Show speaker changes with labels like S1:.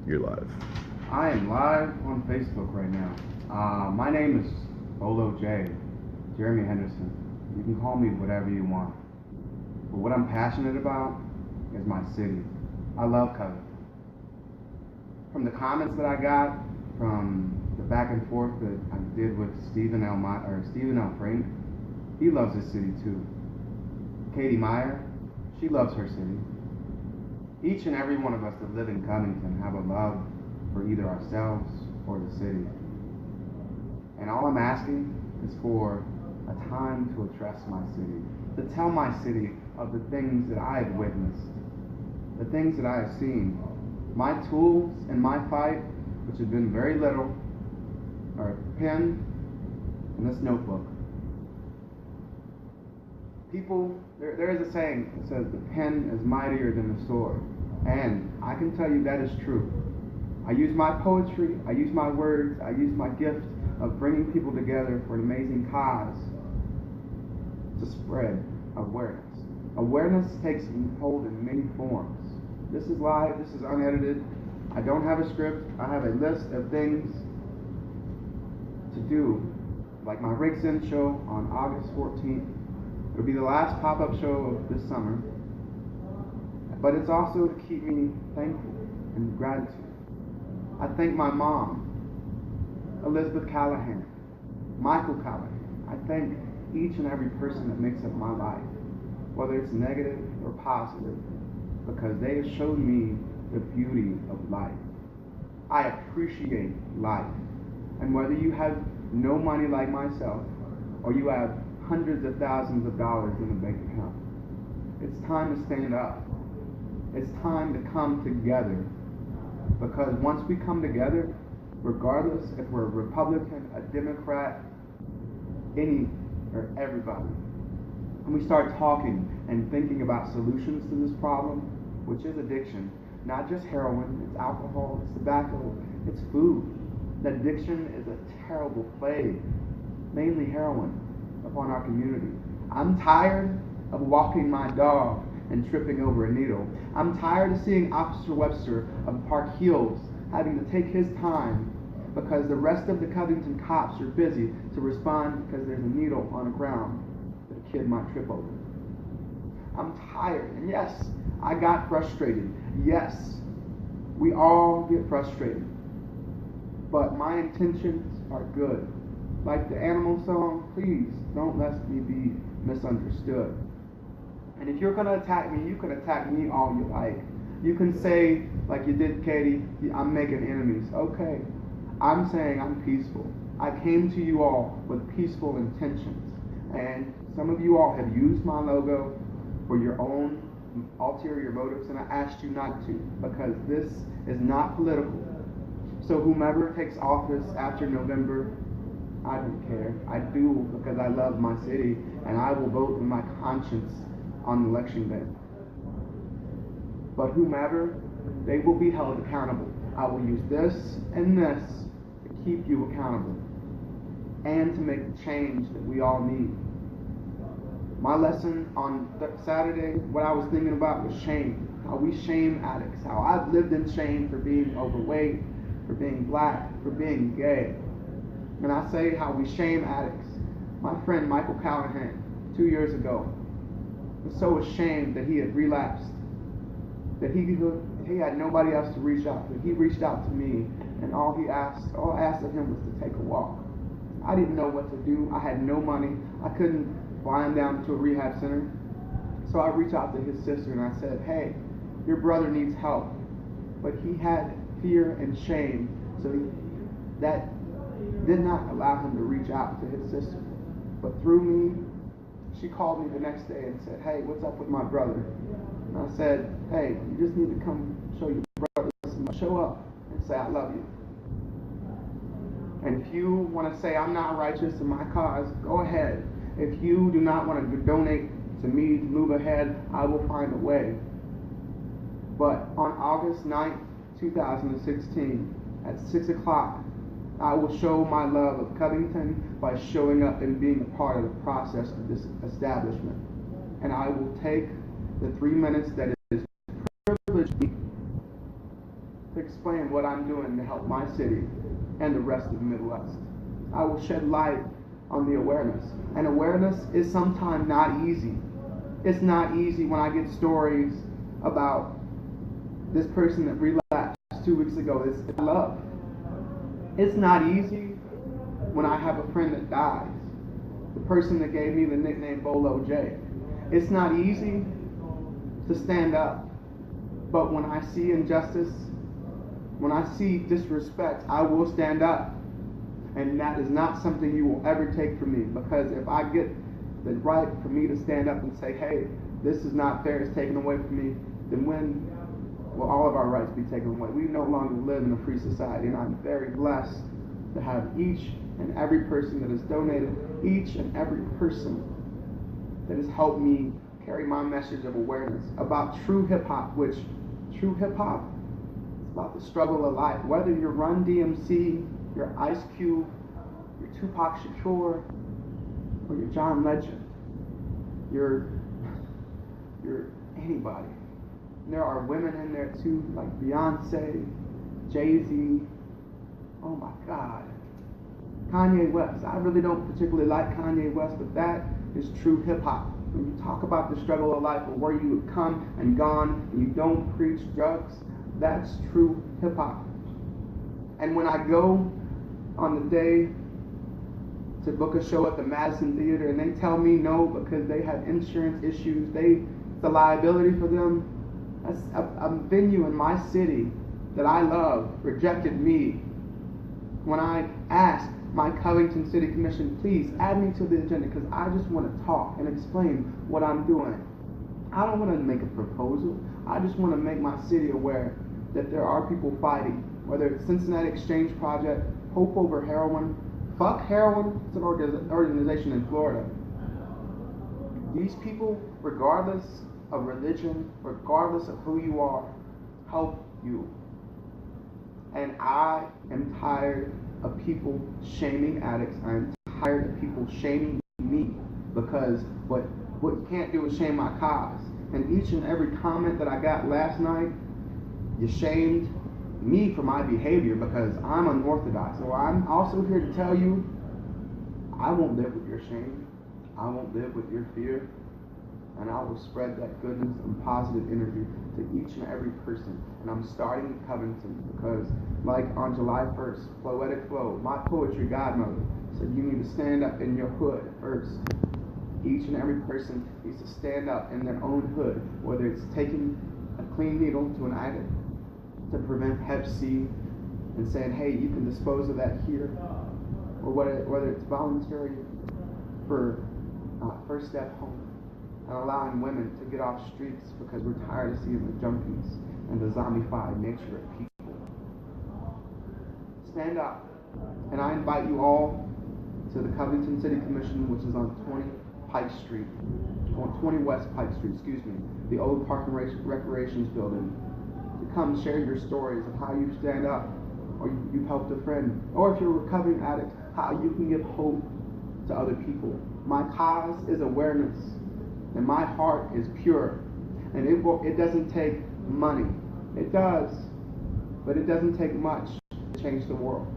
S1: You're live.
S2: I am live on Facebook right now. My name is BoloJ, Jeremy Henderson. You can call me whatever you want. But what I'm passionate about is my city. I love Covington. From the comments that I got, from the back and forth that I did with Stephen L. Frank, he loves his city too. Katie Meyer, she loves her city. Each and every one of us that live in Covington have a love for either ourselves or the city. And all I'm asking is for a time to address my city, to tell my city of the things that I have witnessed, the things that I have seen. My tools in my fight, which have been very little, are a pen and this notebook. People, there is a saying that says the pen is mightier than the sword. And I can tell you that is true. I use my poetry, I use my words, I use my gift of bringing people together for an amazing cause to spread awareness. Awareness takes hold in many forms. This is live, this is unedited. I don't have a script. I have a list of things to do, like my Rigs In show on August 14th. It'll be the last pop-up show of this summer. But it's also to keep me thankful and gratitude. I thank my mom, Elizabeth Callahan, Michael Callahan. I thank each and every person that makes up my life, whether it's negative or positive, because they have shown me the beauty of life. I appreciate life. And whether you have no money like myself, or you have hundreds of thousands of dollars in a bank account, it's time to stand up. It's time to come together. Because once we come together, regardless if we're a Republican, a Democrat, any or everybody, and we start talking and thinking about solutions to this problem, which is addiction, not just heroin, it's alcohol, it's tobacco, it's food. That addiction is a terrible plague, mainly heroin, upon our community. I'm tired of walking my dog and tripping over a needle. I'm tired of seeing Officer Webster of Park Hills having to take his time because the rest of the Covington cops are busy to respond because there's a needle on the ground that a kid might trip over. I'm tired, and yes, I got frustrated. Yes, we all get frustrated. But my intentions are good. Like the Animal song, please don't let me be misunderstood. And if you're going to attack me, you can attack me all you like. You can say, like you did, Katie, I'm making enemies. Okay. I'm saying I'm peaceful. I came to you all with peaceful intentions. And some of you all have used my logo for your own ulterior motives, and I asked you not to, because this is not political. So whomever takes office after November, I don't care. I do because I love my city, and I will vote with my conscience on the election day. But whomever, they will be held accountable. I will use this and this to keep you accountable and to make the change that we all need. My lesson on Saturday, what I was thinking about was shame. How we shame addicts. How I've lived in shame for being overweight, for being black, for being gay. And I say how we shame addicts. My friend Michael Callahan, 2 years ago, was so ashamed that he had relapsed, that he had nobody else to reach out to. He reached out to me, and all I asked of him was to take a walk. I didn't know what to do. I had no money. I couldn't fly him down to a rehab center. So I reached out to his sister and I said, hey, your brother needs help. But he had fear and shame, so that did not allow him to reach out to his sister. But through me, she called me the next day and said, hey, what's up with my brother? And I said, hey, you just need to come show your brother some love. Show up and say, I love you. And if you want to say I'm not righteous in my cause, go ahead. If you do not want to donate to me to move ahead, I will find a way. But on August 9th, 2016, at 6 o'clock, I will show my love of Covington by showing up and being a part of the process of this establishment. And I will take the 3 minutes that it is privileged to to explain what I'm doing to help my city and the rest of the Midwest. I will shed light on the awareness. And awareness is sometimes not easy. It's not easy when I get stories about this person that relapsed 2 weeks ago. It's love. It's not easy when I have a friend that dies. The person that gave me the nickname BoloJ. It's not easy to stand up. But when I see injustice, when I see disrespect, I will stand up. And that is not something you will ever take from me. Because if I get the right for me to stand up and say, hey, this is not fair, it's taken away from me, then when will all of our rights be taken away? We no longer live in a free society. And I'm very blessed to have each and every person that has donated, each and every person that has helped me carry my message of awareness about true hip-hop, which true hip-hop is about the struggle of life. Whether you're Run DMC, you're Ice Cube, you're Tupac Shakur, or you're John Legend, you're anybody. And there are women in there too, like Beyonce, Jay-Z, oh my God, Kanye West. I really don't particularly like Kanye West, but that is true hip-hop. When you talk about the struggle of life, or where you have come and gone, and you don't preach drugs, that's true hip-hop. And when I go on the day to book a show at the Madison Theater, and they tell me no because they have insurance issues, it's a liability for them. That's a venue in my city that I love rejected me when I asked my Covington City Commission, please add me to the agenda, because I just want to talk and explain what I'm doing. I don't want to make a proposal. I just want to make my city aware that there are people fighting, whether it's Cincinnati Exchange Project, Hope Over Heroin, Fuck Heroin, it's an organization in Florida. These people, regardless of religion, regardless of who you are, help you. And I am tired of people shaming addicts. I am tired of people shaming me, because what you can't do is shame my cause. And each and every comment that I got last night, you shamed me for my behavior because I'm unorthodox. So I'm also here to tell you, I won't live with your shame. I won't live with your fear. And I will spread that goodness and positive energy to each and every person. And I'm starting in Covington because, like on July 1st, Poetic Flow, my poetry godmother, said you need to stand up in your hood first. Each and every person needs to stand up in their own hood, whether it's taking a clean needle to an addict to prevent Hep C and saying, hey, you can dispose of that here, or whether it's voluntary for First Step Home, and allowing women to get off streets because we're tired of seeing the junkies and the zombified nature of people. Stand up. And I invite you all to the Covington City Commission, which is on 20 Pike Street, on 20 West Pike Street, the old Park and Recreations building, to come share your stories of how you stand up, or you've helped a friend, or if you're a recovering addict, how you can give hope to other people. My cause is awareness. And my heart is pure. And it doesn't take money. It does. But it doesn't take much to change the world.